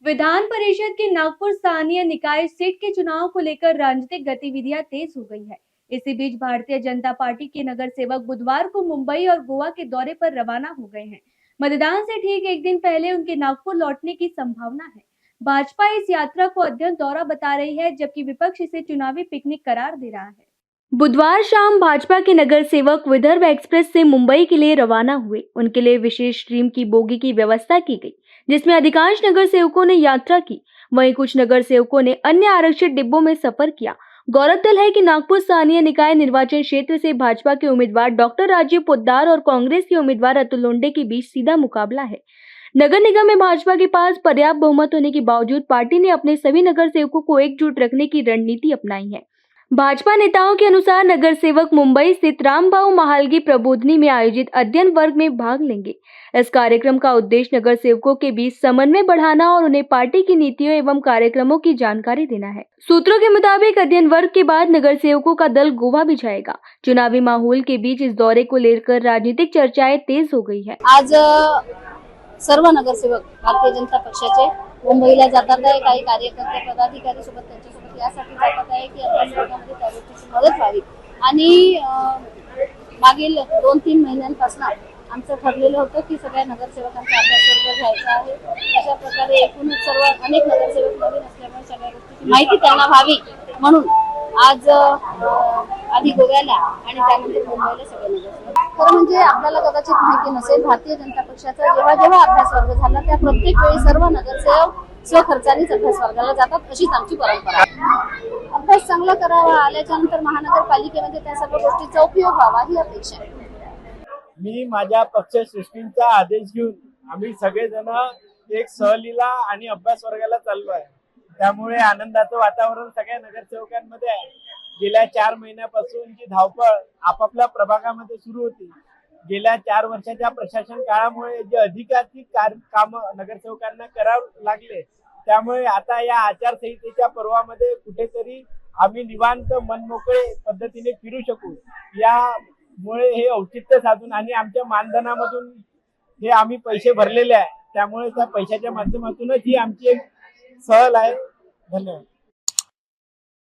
विधान परिषद के नागपुर स्थानीय निकाय सीट के चुनाव को लेकर राजनीतिक गतिविधियां तेज हो गई है। इसी बीच भारतीय जनता पार्टी के नगर सेवक बुधवार को मुंबई और गोवा के दौरे पर रवाना हो गए हैं। मतदान से ठीक एक दिन पहले उनके नागपुर लौटने की संभावना है। भाजपा इस यात्रा को अध्ययन दौरा बता रही है, जबकि विपक्ष इसे चुनावी पिकनिक करार दे रहा है। बुधवार शाम भाजपा के नगर सेवक विदर्भ एक्सप्रेस से मुंबई के लिए रवाना हुए। उनके लिए विशेष ट्रेन की बोगी की व्यवस्था की गई, जिसमें अधिकांश नगर सेवकों ने यात्रा की। वहीं कुछ नगर सेवकों ने अन्य आरक्षित डिब्बों में सफर किया। गौरतलब है कि नागपुर स्थानीय निकाय निर्वाचन क्षेत्र से भाजपा के उम्मीदवार डॉक्टर राजीव पोद्दार और कांग्रेस के उम्मीदवार अतुल लोंढे के बीच सीधा मुकाबला है। नगर निगम में भाजपा के पास पर्याप्त बहुमत होने के बावजूद पार्टी ने अपने सभी नगर सेवकों को एकजुट रखने की रणनीति अपनाई है। भाजपा नेताओं के अनुसार नगर सेवक मुंबई स्थित रामबाऊ महालगी प्रबोधनी में आयोजित अध्ययन वर्ग में भाग लेंगे। इस कार्यक्रम का उद्देश्य नगर सेवकों के बीच समन्वय बढ़ाना और उन्हें पार्टी की नीतियों एवं कार्यक्रमों की जानकारी देना है। सूत्रों के मुताबिक अध्ययन वर्ग के बाद नगर सेवकों का दल गोवा भी जाएगा। चुनावी माहौल के बीच इस दौरे को लेकर राजनीतिक चर्चाएं तेज हो गई है। आज सर्व नगरसेवक भारतीय जनता पक्षाचे मुंबईला जातात आहे। काही कार्यकर्ते पदाधिकारी सोबत त्यांच्यासोबत यासाठी जातात आहे की अभ्यासवर्गामध्ये त्या गोष्टीची मदत व्हावी। आणि मागील 2-3 महिन्यांपासून आमचं ठरलेलं होतं की सगळ्या नगरसेवकांचा अभ्यासवर्ग घ्यायचा आहे। अशा प्रकारे एकूणच सर्व अनेक नगरसेवक नवीन असल्यामुळे सगळ्या गोष्टीची माहिती त्यांना व्हावी म्हणून आज आधी गोव्याला आणि त्यानंतर मुंबईला सगळे नगरसेवक। खरं म्हणजे आपल्याला कदाचित माहिती नसेल, भारतीय जनता पक्षाचा जेव्हा जेव्हा अभ्यास वर्ग झाला त्या प्रत्येक वेळी सर्व नगरसेवक स्वखर्चानेच अभ्यास वर्गाला जातात, अशीच आमची परंपरा आहे। अभ्यास चांगला करावा, आल्याच्या नंतर महानगरपालिकेमध्ये त्या सर्व गोष्टीचा उपयोग व्हावा ही अपेक्षा आहे। मी माझ्या पक्ष सृष्टींचा आदेश घेऊन आम्ही सगळेजण एक सहलीला आणि अभ्यास वर्गाला चाललो आहे। त्यामुळे आनंदाचं वातावरण सगळ्या नगरसेवकांमध्ये आहे। गेल्या 4 महिन्यापासून जी धावपळ आपापल्या प्रभागामध्ये सुरू होती, गेल्या 4 वर्षाच्या प्रशासन काळामुळे जे अधिकाधिक काम नगरसेवकांना करावे लागले, त्यामुळे आता या आचारसंहितेच्या पर्वामध्ये कुठेतरी आम्ही निवांत मनमोकळे पद्धतीने फिरू शकू, यामुळे हे औचित्य साधून आणि आमच्या मानधनामधून हे आम्ही पैसे भरलेले आहे, त्यामुळे त्या पैशाच्या माध्यमातूनच ही आमची एक सहल आहे। धन्यवाद।